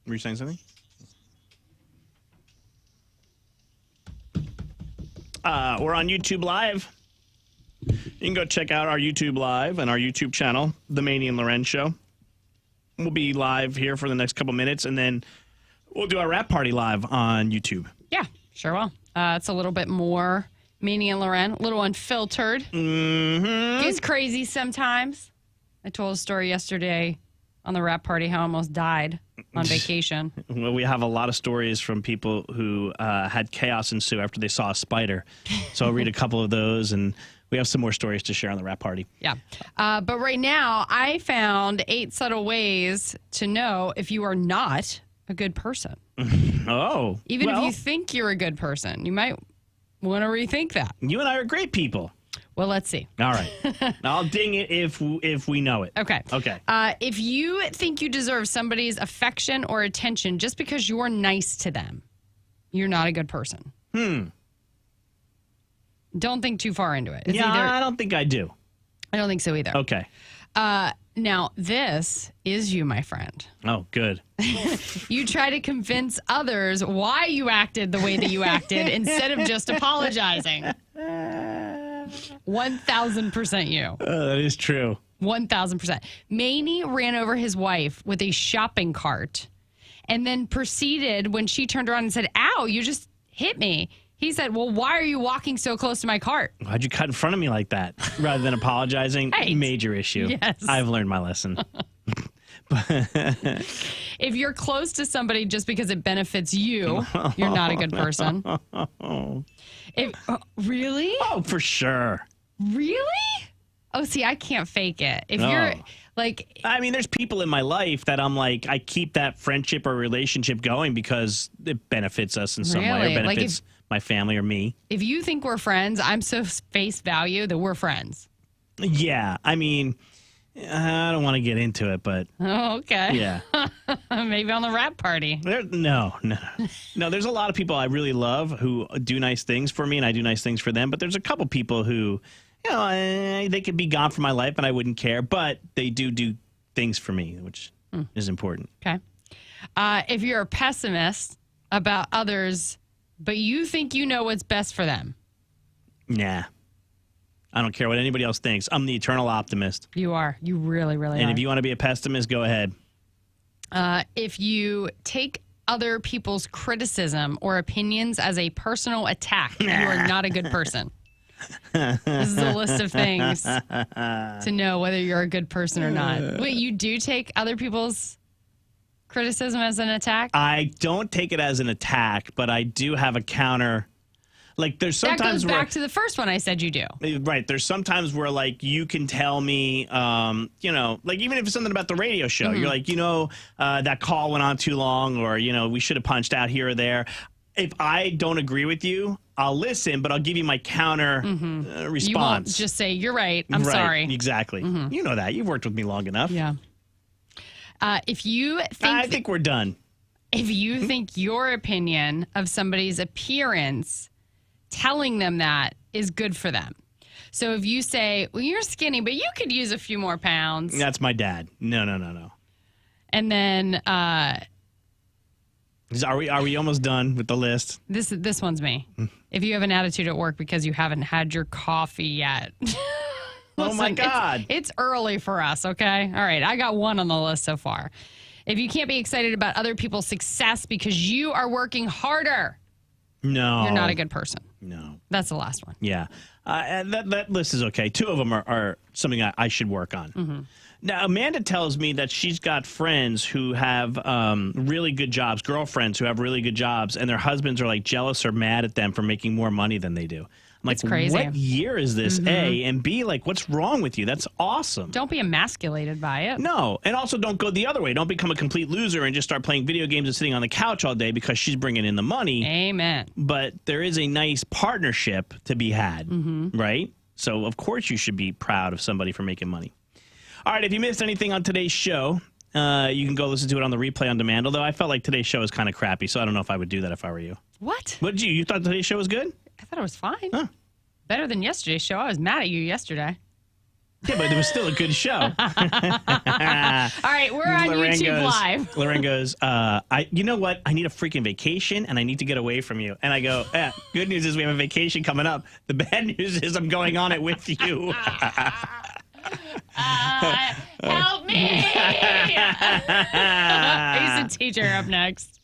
Were you saying something? We're on YouTube Live. You can go check out our YouTube Live and our YouTube channel, The Maney and LauRen Show. We'll be live here for the next couple minutes, and then we'll do our rap party live on YouTube. Yeah, sure will. It's a little bit more Maney and LauRen, a little unfiltered. Mm-hmm. Gets crazy sometimes. I told a story yesterday on the rap party how I almost died on vacation. Well, we have a lot of stories from people who had chaos ensue after they saw a spider. So I'll read a couple of those, and we have some more stories to share on the rap party. Yeah. But right now, I found 8 subtle ways to know if you are not a good person. Oh. Even if you think you're a good person, you might want to rethink that. You and I are great people. Well, let's see. All right. I'll ding it if we know it. Okay. Okay. If you think you deserve somebody's affection or attention just because you're nice to them, you're not a good person. Don't think too far into it. It's I don't think I do. I don't think so either. Okay. Now, this is you, my friend. Oh, good. You try to convince others why you acted the way that you acted instead of just apologizing. 1,000% you. That is true. 1,000%. Maney ran over his wife with a shopping cart and then proceeded when she turned around and said, "Ow, you just hit me." He said, "Well, why are you walking so close to my cart?" Why'd you cut in front of me like that? Rather than apologizing, Right. Major issue. Yes. I've learned my lesson. If you're close to somebody just because it benefits you, you're not a good person. Really? Oh, for sure. Really? Oh, see, I can't fake it. If you're like, I mean, there's people in my life that I'm like, I keep that friendship or relationship going because it benefits us in some way, or Really? Like benefits my family or me. if you think we're friends, I'm so face value that we're friends. Yeah, I mean, I don't want to get into it, but Oh, okay. yeah. Maybe on the rap party. No. There's a lot of people I really love who do nice things for me, and I do nice things for them. But there's a couple people who, they could be gone from my life, and I wouldn't care. But they do things for me, which is important. Okay. If you're a pessimist about others, but you think you know what's best for them. Nah. I don't care what anybody else thinks. I'm the eternal optimist. You are. You really, really And are. if you want to be a pessimist, go ahead. If you take other people's criticism or opinions as a personal attack, you are not a good person. This is a list of things to know whether you're a good person or not. Wait, you do take other people's criticism as an attack? I don't take it as an attack, but I do have a counter. Like, there's sometimes that goes back to the first one I said you do. Right. There's sometimes where, like, you can tell me, like, even if it's something about the radio show, you're like, that call went on too long, or, we should have punched out here or there. If I don't agree with you, I'll listen, but I'll give you my counter response. You won't just say, "You're right. I'm sorry." Exactly. You know that. You've worked with me long enough. Yeah. If you think I think we're done. If you think your opinion of somebody's appearance, telling them that is good for them. So if you say, "Well, you're skinny, but you could use a few more pounds." That's my dad. No. And then Are we almost done with the list? this one's me. If you have an attitude at work because you haven't had your coffee yet. Oh, my God. It's early for us, okay? All right, I got one on the list so far. If you can't be excited about other people's success because you are working harder, no, you're not a good person. No. That's the last one. Yeah. And that list is okay. 2 of them are something I should work on. Now, Amanda tells me that she's got friends who have really good jobs, girlfriends who have really good jobs, and their husbands are like jealous or mad at them for making more money than they do. I'm like, It's crazy. What year is this, A? And B, like, what's wrong with you? That's awesome. Don't be emasculated by it. No. And also don't go the other way. Don't become a complete loser and just start playing video games and sitting on the couch all day because she's bringing in the money. Amen. But there is a nice partnership to be had, right? So, of course, you should be proud of somebody for making money. All right, if you missed anything on today's show, you can go listen to it on the replay on demand, although I felt like today's show is kind of crappy, so I don't know if I would do that if I were you. What? What did you? You thought today's show was good? I thought it was fine. Huh. Better than yesterday's show. I was mad at you yesterday. Yeah, but it was still a good show. All right, we're on YouTube Live. LauRen goes, you know what? I need a freaking vacation, and I need to get away from you. And I go, good news is we have a vacation coming up. The bad news is I'm going on it with you. Help me! He's a teacher. Up next.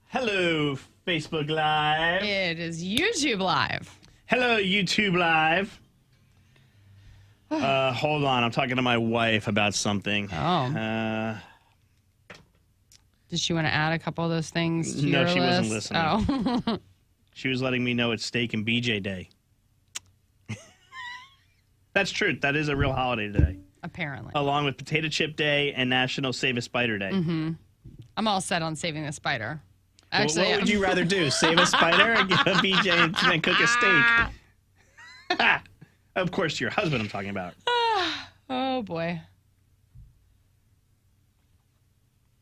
Hello, Facebook Live. It is YouTube Live. Hello, YouTube Live. Hold on. I'm talking to my wife about something. Oh. Did she want to add a couple of those things to your list? No, she wasn't listening. Oh. She was letting me know it's Steak and BJ Day. That's true. That is a real holiday today. Apparently. Along with Potato Chip Day and National Save a Spider Day. Mm-hmm. I'm all set on saving the spider. Actually, what would you rather do? Save a spider or give a BJ and cook a steak? Of course, your husband I'm talking about. Oh, boy.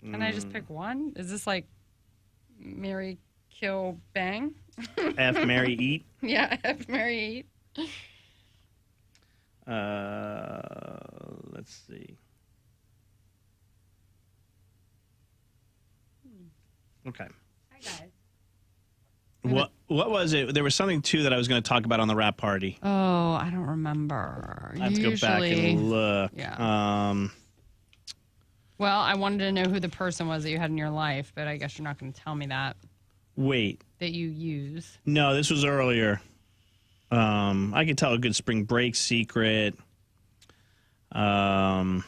Can I just pick one? Is this like Marry, Kill, Bang? F, marry, eat? Yeah, F, marry, eat. Let's see. Okay. Hi, guys. What was it? There was something, too, that I was going to talk about on the wrap party. Oh, I don't remember. I have to go back and look. Yeah. Well, I wanted to know who the person was that you had in your life, but I guess you're not going to tell me that. Wait. That you use. No, this was earlier. I could tell a good spring break secret. There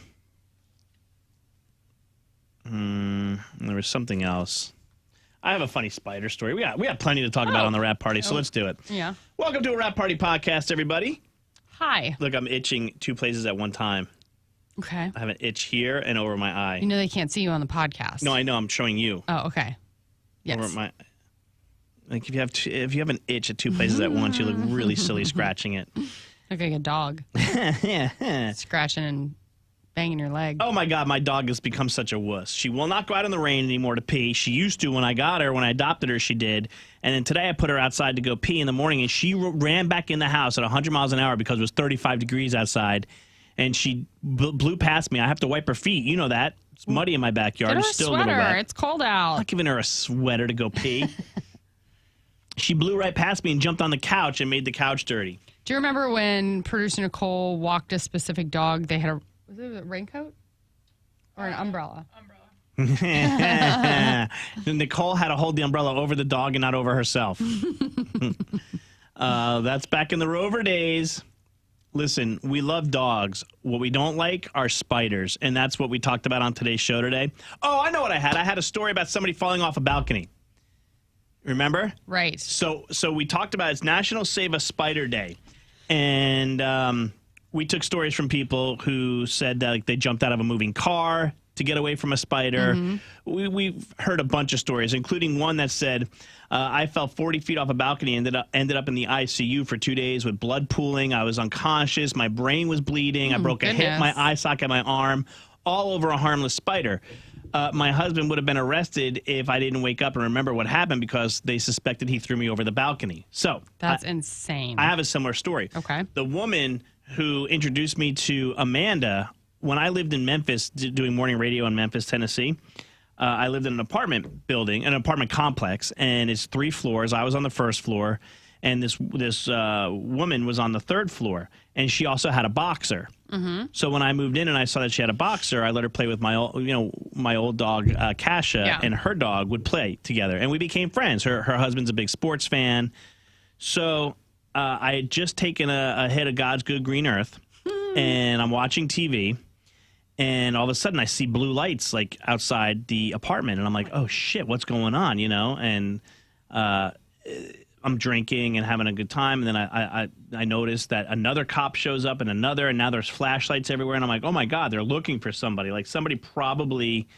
was something else. I have a funny spider story. We got plenty to talk about on the wrap party, so let's do it. Yeah. Welcome to a wrap party podcast, everybody. Hi. Look, I'm itching two places at one time. Okay. I have an itch here and over my eye. You know they can't see you on the podcast. No, I know. I'm showing you. Oh, okay. Yes. Over my, like if you have an itch at two places at once, you look really silly scratching it. Look like a dog. Yeah. Scratching and banging your leg. Oh my God, my dog has become such a wuss. She will not go out in the rain anymore to pee. She used to when I got her. When I adopted her, she did. And then today I put her outside to go pee in the morning, and she ran back in the house at 100 miles an hour because it was 35 degrees outside. And she blew past me. I have to wipe her feet. You know that. It's muddy in my backyard. Get her It's still a sweater. A little wet. It's cold I'm out. not giving her a sweater to go pee. She blew right past me and jumped on the couch and made the couch dirty. Do you remember when producer Nicole walked a specific dog? They had was it a raincoat or an umbrella? Nicole had to hold the umbrella over the dog and not over herself. That's back in the Rover days. Listen, we love dogs. What we don't like are spiders, and that's what we talked about on today's show today. Oh, I know what I had. I had a story about somebody falling off a balcony. Remember? Right. So we talked about it's National Save a Spider Day, and we took stories from people who said that like, they jumped out of a moving car to get away from a spider. Mm-hmm. We've heard a bunch of stories, including one that said, I fell 40 feet off a balcony and ended up in the ICU for 2 days with blood pooling. I was unconscious. My brain was bleeding. I broke a hip, my eye socket, my arm, all over a harmless spider. My husband would have been arrested if I didn't wake up and remember what happened because they suspected he threw me over the balcony. So that's insane. I have a similar story. Okay. The woman who introduced me to Amanda, when I lived in Memphis doing morning radio in Memphis, Tennessee, I lived in an apartment building, an apartment complex, and it's 3 floors. I was on the first floor, and this woman was on the 3rd floor, and she also had a boxer. Mm-hmm. So when I moved in and I saw that she had a boxer, I let her play with my old dog Kasha, and her dog would play together, and we became friends. Her husband's a big sports fan, so I had just taken a hit of God's good green earth, and I'm watching TV. And all of a sudden, I see blue lights like outside the apartment, and I'm like, "Oh shit, what's going on?" You know. And I'm drinking and having a good time, and then I notice that another cop shows up, and now there's flashlights everywhere, and I'm like, "Oh my God, they're looking for somebody! Like somebody probably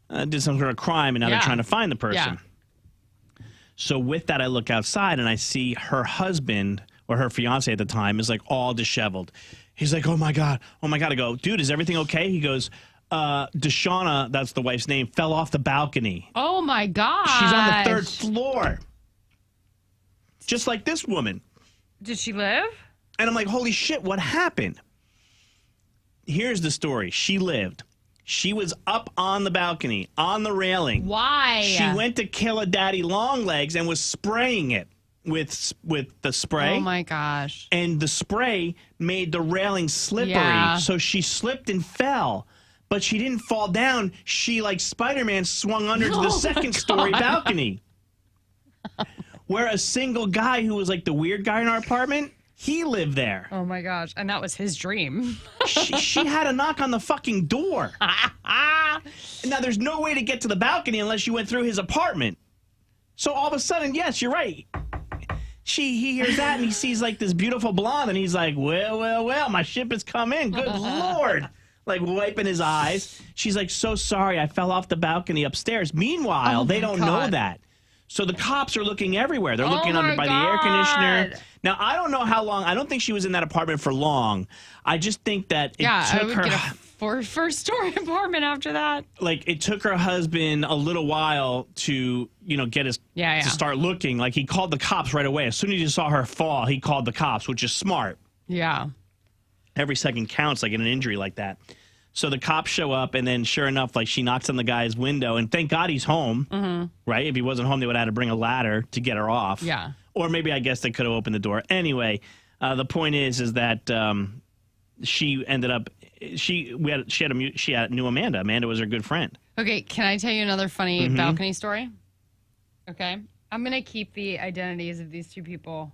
did some sort of crime, and now they're trying to find the person." Yeah. So with that, I look outside, and I see her husband or her fiance at the time is like all disheveled. He's like, oh my God. I go, dude, is everything okay? He goes, Deshauna, that's the wife's name, fell off the balcony. Oh my God. She's on the 3rd floor. just like this woman. Did she live? And I'm like, holy shit, what happened? Here's the story. She lived. She was up on the balcony, on the railing. Why? She went to kill a daddy long legs and was spraying it with the spray. Oh, my gosh. And the spray made the railing slippery. Yeah. So she slipped and fell. But she didn't fall down. She, like Spider-Man, swung under to the second-story balcony. Where a single guy who was like the weird guy in our apartment, he lived there. Oh, my gosh. And that was his dream. she had to knock on the fucking door. Now, there's no way to get to the balcony unless you went through his apartment. So all of a sudden, yes, you're right. He hears that and he sees like this beautiful blonde and he's like, well, my ship has come in. Good Lord. Like wiping his eyes. She's like, so sorry, I fell off the balcony upstairs. Meanwhile, they don't know that. So the cops are looking everywhere. They're looking under by the air conditioner. Now, I don't know how long. I don't think she was in that apartment for long. I just think that it took her... get a first-story apartment after that. Like, it took her husband a little while to, get us to start looking. Like, he called the cops right away. As soon as he saw her fall, he called the cops, which is smart. Yeah. Every second counts, like in an injury like that. So the cops show up, and then sure enough, like she knocks on the guy's window, and thank God he's home, right? If he wasn't home, they would have had to bring a ladder to get her off. Yeah. Or maybe I guess they could have opened the door. Anyway, the point is that she ended up she knew Amanda. Amanda was her good friend. Okay, can I tell you another funny balcony story? Okay, I'm gonna keep the identities of these two people.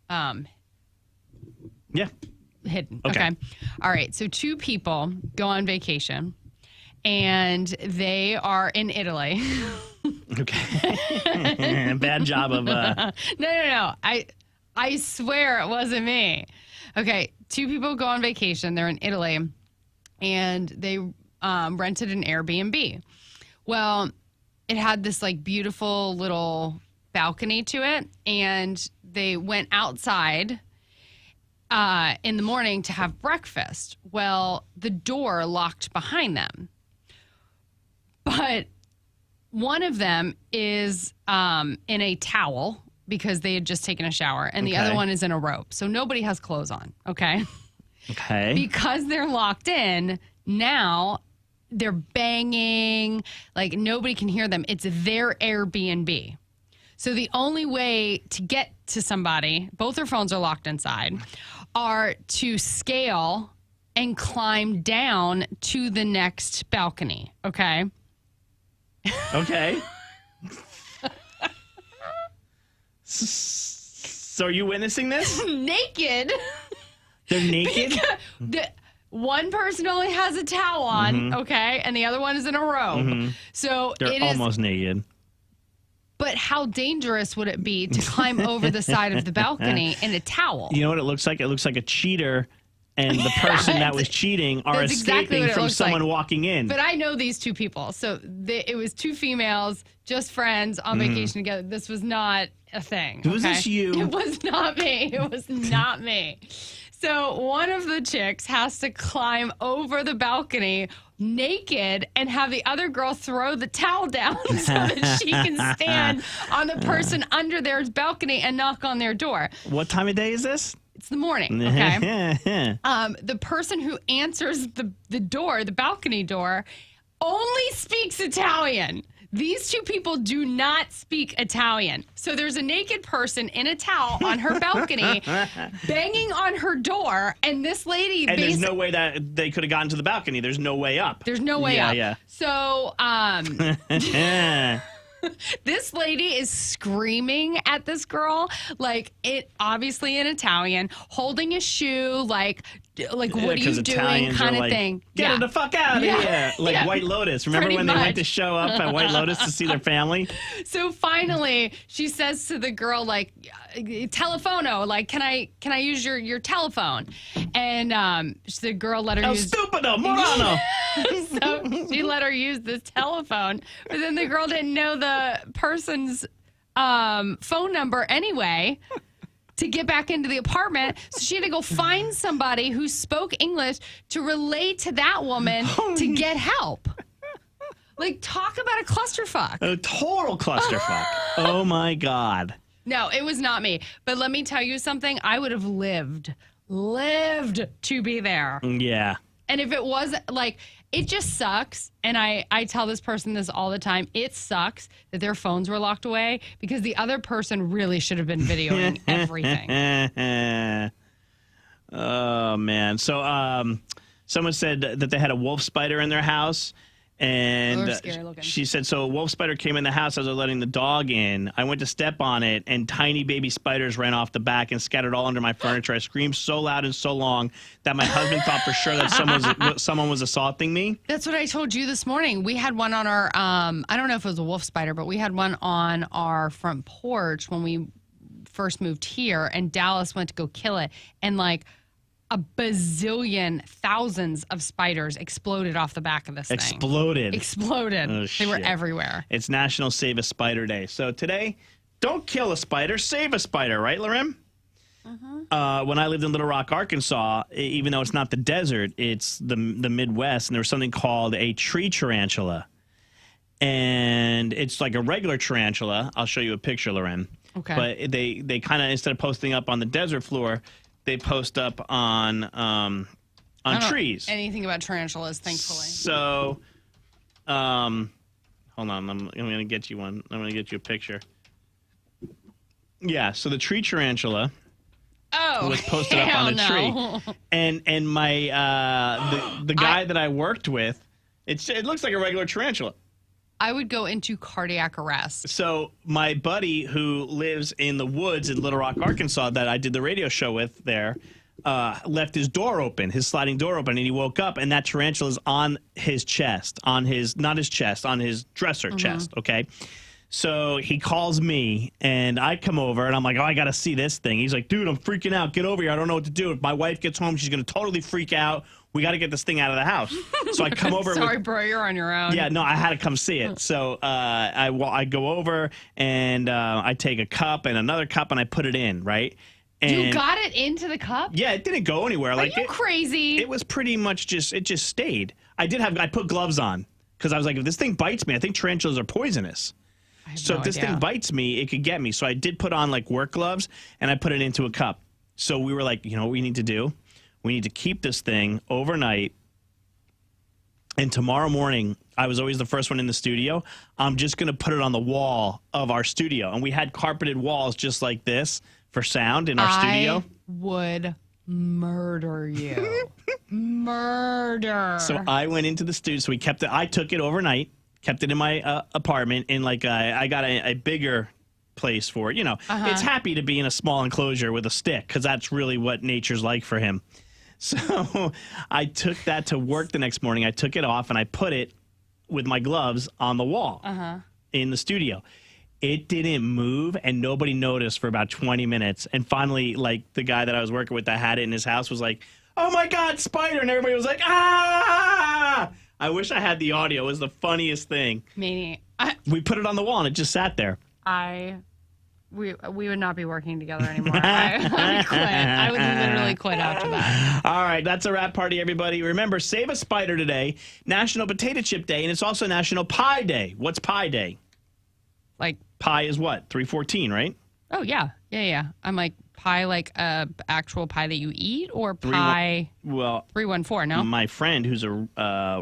Yeah. Hidden. Okay. All right. So two people go on vacation and they are in Italy. Okay. Bad job of No. I swear it wasn't me. Okay. Two people go on vacation. They're in Italy and they rented an Airbnb. Well, it had this like beautiful little balcony to it and they went outside in the morning to have breakfast. Well, the door locked behind them. But one of them is in a towel because they had just taken a shower, and the other one is in a robe. So nobody has clothes on, okay? Okay. Because they're locked in, now they're banging, like nobody can hear them. It's their Airbnb. So the only way to get to somebody, both their phones are locked inside, are to scale and climb down to the next balcony, okay? Okay. So are you witnessing this? Naked. They're naked? One person only has a towel on, okay? And the other one is in a robe. So they're almost naked. But how dangerous would it be to climb over the side of the balcony in a towel? You know what it looks like? It looks like a cheater, and the person that was cheating are escaping from someone walking in. But I know these two people. So it was two females, just friends on vacation together. This was not a thing. Was this you? It was not me. It was not me. So one of the chicks has to climb over the balcony naked and have the other girl throw the towel down so that she can stand on the person under their balcony and knock on their door. What time of day is this? It's the morning, okay? The person who answers the door, the balcony door, only speaks Italian. These two people do not speak Italian. So there's a naked person in a towel on her balcony banging on her door, and this lady and there's no way that they could have gotten to the balcony. There's no way up. There's no way up. Yeah. So this lady is screaming at this girl, like it obviously in Italian, holding a shoe, like what are you doing, Italians kind of like, thing. Get her the fuck out of here. Like White Lotus. Remember Pretty when much. they went to show up at White Lotus to see their family? So finally, she says to the girl, like, telefono, like, can I use your telephone? And the girl let her use... Stupido, Morano! So she let her use this telephone, but then the girl didn't know the person's phone number anyway to get back into the apartment. So she had to go find somebody who spoke English to relate to that woman to get help. Like, talk about a clusterfuck. A total clusterfuck. Oh, my God. No, it was not me. But let me tell you something. I would have lived to be there. Yeah. And if it was like, it just sucks. And I tell this person this all the time. It sucks that their phones were locked away because the other person really should have been videoing everything. Oh, man. So someone said that they had a wolf spider in their house. And scary looking. She said, so a wolf spider came in the house as I was letting the dog in. I went to step on it, and tiny baby spiders ran off the back and scattered all under my furniture. I screamed so loud and so long that my husband thought for sure that someone was assaulting me. That's what I told you this morning. We had one on our, I don't know if it was a wolf spider, but we had one on our front porch when we first moved here, and Dallas went to go kill it. And like, a bazillion, thousands of spiders exploded off the back of this thing. Exploded. Oh, they were everywhere. It's National Save a Spider Day. So today, don't kill a spider, save a spider, right, LauRen? When I lived in Little Rock, Arkansas, even though it's not the desert, it's the Midwest, and there was something called a tree tarantula. And it's like a regular tarantula. I'll show you a picture, LauRen. Okay. But they kind of, instead of posting up on the desert floor, they post up on trees. Anything about tarantulas, thankfully. So, hold on. I'm going to get you one. I'm going to get you a picture. Yeah. So the tree tarantula was posted up on a tree, and my the guy that I worked with, it looks like a regular tarantula. I would go into cardiac arrest. So my buddy who lives in the woods in Little Rock, Arkansas, that I did the radio show with there, left his door open, his sliding door open, and he woke up, and that tarantula is on his chest, on his dresser chest, okay? So he calls me, and I come over, and I'm like, oh, I got to see this thing. He's like, dude, I'm freaking out. Get over here. I don't know what to do. If my wife gets home, she's going to totally freak out. We got to get this thing out of the house. So I come over. Sorry, bro, you're on your own. Yeah, no, I had to come see it. So I go over, and I take a cup and another cup, and I put it in, right? And you got it into the cup? Yeah, it didn't go anywhere. Are you crazy? It was pretty much it just stayed. I put gloves on because I was like, if this thing bites me, I think tarantulas are poisonous. So if this thing bites me, it could get me. So I did put on like work gloves, and I put it into a cup. So we were like, you know what we need to do? We need to keep this thing overnight. And tomorrow morning, I was always the first one in the studio. I'm just going to put it on the wall of our studio. And we had carpeted walls just like this for sound in our studio. I would murder you. Murder. So I went into the studio. So we kept it. I took it overnight, kept it in my apartment. In like I got a bigger place for it. You know, it's happy to be in a small enclosure with a stick because that's really what nature's like for him. So I took that to work the next morning. I took it off and I put it with my gloves on the wall in the studio. It didn't move and nobody noticed for about 20 minutes. And finally, like the guy that I was working with that had it in his house was like, oh my God, spider. And everybody was like, ah! I wish I had the audio. It was the funniest thing. Maney, we put it on the wall and it just sat there. We would not be working together anymore. I quit. I would literally quit after that. All right, that's a wrap party, everybody. Remember, save a spider today, National Potato Chip Day, and it's also National Pie Day. What's Pie Day? Like pie is what? 314, right? Oh yeah. I'm like pie, like actual pie that you eat, or pie. 314. No. My friend, who's a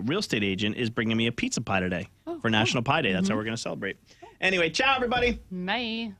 real estate agent, is bringing me a pizza pie today for National Pie Day. That's how we're going to celebrate. Anyway, ciao, everybody. Bye.